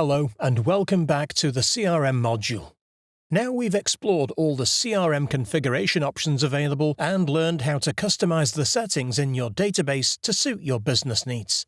Hello and welcome back to the CRM module. Now we've explored all the CRM configuration options available and learned how to customize the settings in your database to suit your business needs.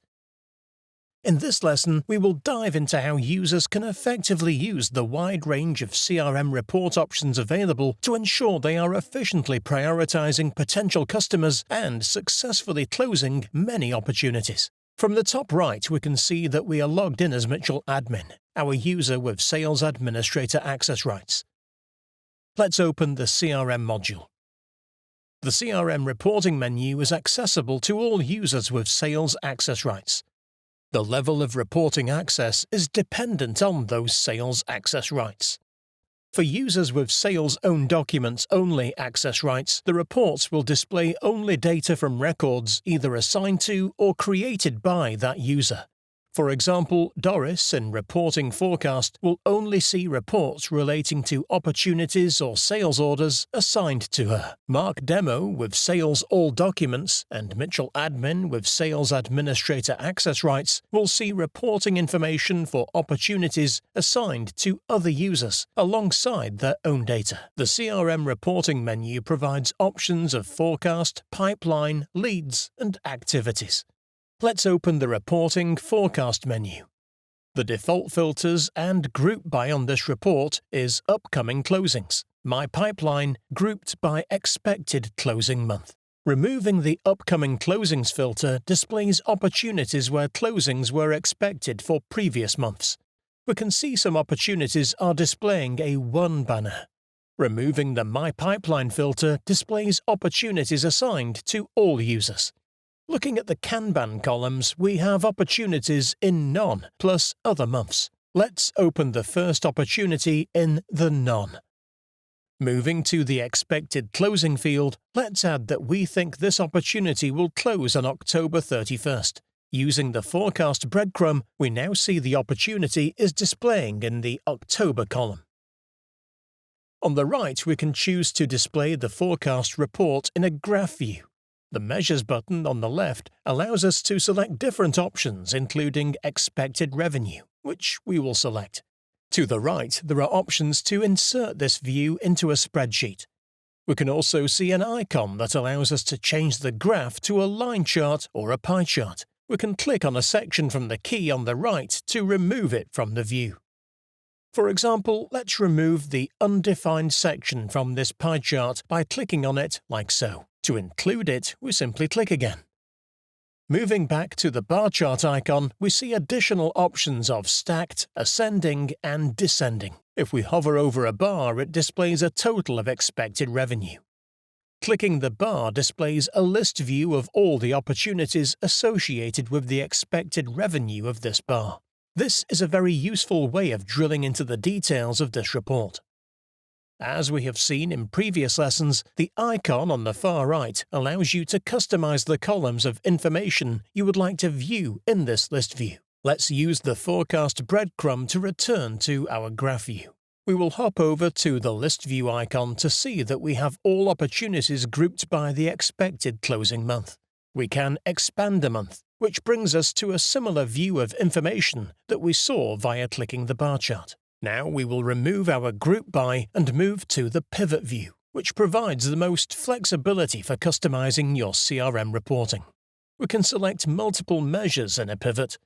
In this lesson, we will dive into how users can effectively use the wide range of CRM report options available to ensure they are efficiently prioritizing potential customers and successfully closing many opportunities. From the top right, we can see that we are logged in as Mitchell Admin, our user with Sales Administrator access rights. Let's open the CRM module. The CRM reporting menu is accessible to all users with sales access rights. The level of reporting access is dependent on those sales access rights. For users with sales-owned documents only access rights, the reports will display only data from records either assigned to or created by that user. For example, Doris in Reporting Forecast will only see reports relating to opportunities or sales orders assigned to her. Mark Demo with Sales All Documents and Mitchell Admin with Sales Administrator access rights will see reporting information for opportunities assigned to other users alongside their own data. The CRM reporting menu provides options of forecast, pipeline, leads, and activities. Let's open the Reporting Forecast menu. The default filters and group by on this report is Upcoming Closings, My Pipeline grouped by Expected Closing Month. Removing the Upcoming Closings filter displays opportunities where closings were expected for previous months. We can see some opportunities are displaying a 1 banner. Removing the My Pipeline filter displays opportunities assigned to all users. Looking at the Kanban columns, we have opportunities in None plus other months. Let's open the first opportunity in the None. Moving to the Expected Closing field, let's add that we think this opportunity will close on October 31st. Using the Forecast breadcrumb, we now see the opportunity is displaying in the October column. On the right, we can choose to display the forecast report in a graph view. The Measures button on the left allows us to select different options including Expected Revenue, which we will select. To the right, there are options to insert this view into a spreadsheet. We can also see an icon that allows us to change the graph to a line chart or a pie chart. We can click on a section from the key on the right to remove it from the view. For example, let's remove the undefined section from this pie chart by clicking on it like so. To include it, we simply click again. Moving back to the bar chart icon, we see additional options of stacked, ascending, and descending. If we hover over a bar, it displays a total of expected revenue. Clicking the bar displays a list view of all the opportunities associated with the expected revenue of this bar. This is a very useful way of drilling into the details of this report. As we have seen in previous lessons, the icon on the far right allows you to customize the columns of information you would like to view in this list view. Let's use the Forecast breadcrumb to return to our graph view. We will hop over to the list view icon to see that we have all opportunities grouped by the expected closing month. We can expand a month, which brings us to a similar view of information that we saw via clicking the bar chart. Now we will remove our group by and move to the pivot view, which provides the most flexibility for customizing your CRM reporting. We can select multiple measures in a pivot.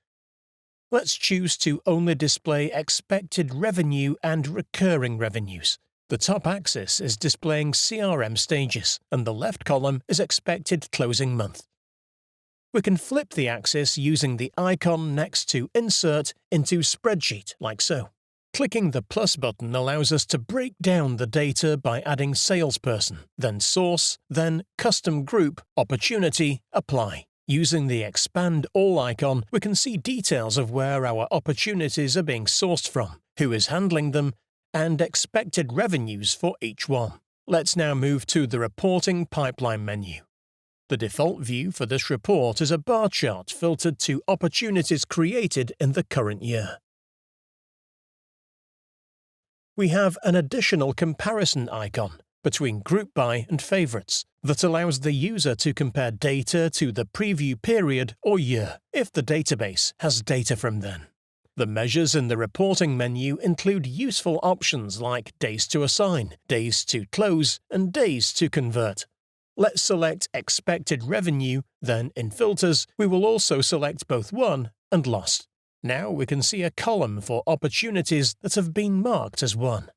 Let's choose to only display expected revenue and recurring revenues. The top axis is displaying CRM stages, and the left column is expected closing month. We can flip the axis using the icon next to Insert into Spreadsheet, like so. Clicking the plus button allows us to break down the data by adding Salesperson, then Source, then Custom Group, Opportunity, Apply. Using the Expand All icon, we can see details of where our opportunities are being sourced from, who is handling them, and expected revenues for each one. Let's now move to the Reporting Pipeline menu. The default view for this report is a bar chart filtered to opportunities created in the current year. We have an additional comparison icon between Group By and Favorites that allows the user to compare data to the preview period or year if the database has data from then. The measures in the reporting menu include useful options like days to assign, days to close, and days to convert. Let's select Expected Revenue, then in Filters, we will also select both Won and Lost. Now we can see a column for opportunities that have been marked as won.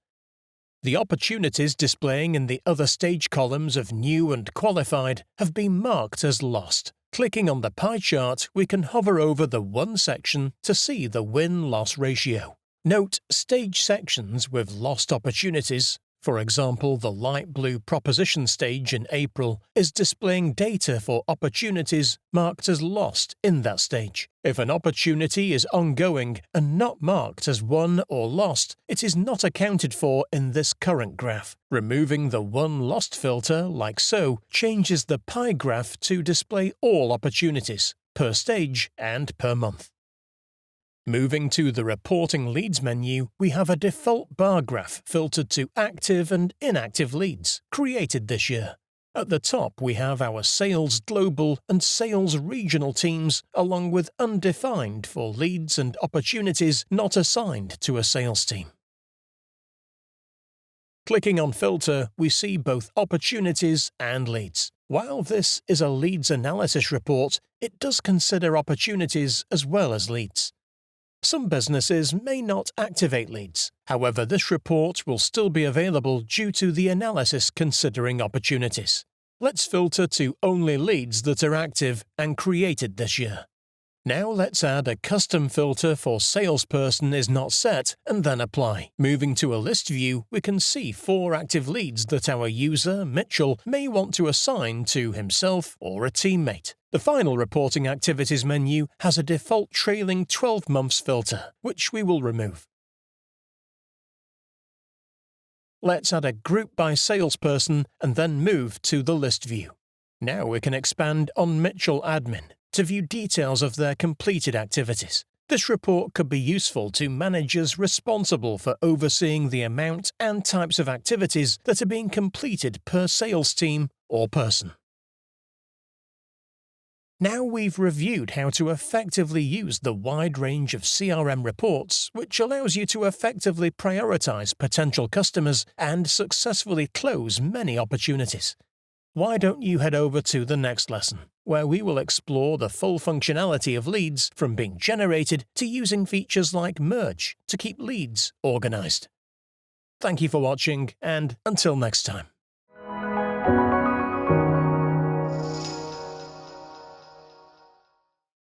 The opportunities displaying in the other stage columns of New and Qualified have been marked as lost. Clicking on the pie chart, we can hover over the Won section to see the win-loss ratio. Note stage sections with lost opportunities, for example the light blue proposition stage in April, is displaying data for opportunities marked as lost in that stage. If an opportunity is ongoing and not marked as won or lost, it is not accounted for in this current graph. Removing the won-lost filter, like so, changes the pie graph to display all opportunities, per stage and per month. Moving to the Reporting Leads menu, we have a default bar graph filtered to active and inactive leads, created this year. At the top we have our Sales Global and Sales Regional teams, along with undefined for leads and opportunities not assigned to a sales team. Clicking on Filter, we see both opportunities and leads. While this is a leads analysis report, it does consider opportunities as well as leads. Some businesses may not activate leads. However, this report will still be available due to the analysis considering opportunities. Let's filter to only leads that are active and created this year. Now let's add a custom filter for salesperson is not set and then apply. Moving to a list view, we can see 4 active leads that our user, Mitchell, may want to assign to himself or a teammate. The final reporting activities menu has a default trailing 12 months filter, which we will remove. Let's add a group by salesperson and then move to the list view. Now we can expand on Mitchell Admin to view details of their completed activities. This report could be useful to managers responsible for overseeing the amount and types of activities that are being completed per sales team or person. Now we've reviewed how to effectively use the wide range of CRM reports, which allows you to effectively prioritize potential customers and successfully close many opportunities. Why don't you head over to the next lesson, where we will explore the full functionality of leads from being generated to using features like Merge to keep leads organized. Thank you for watching, and until next time.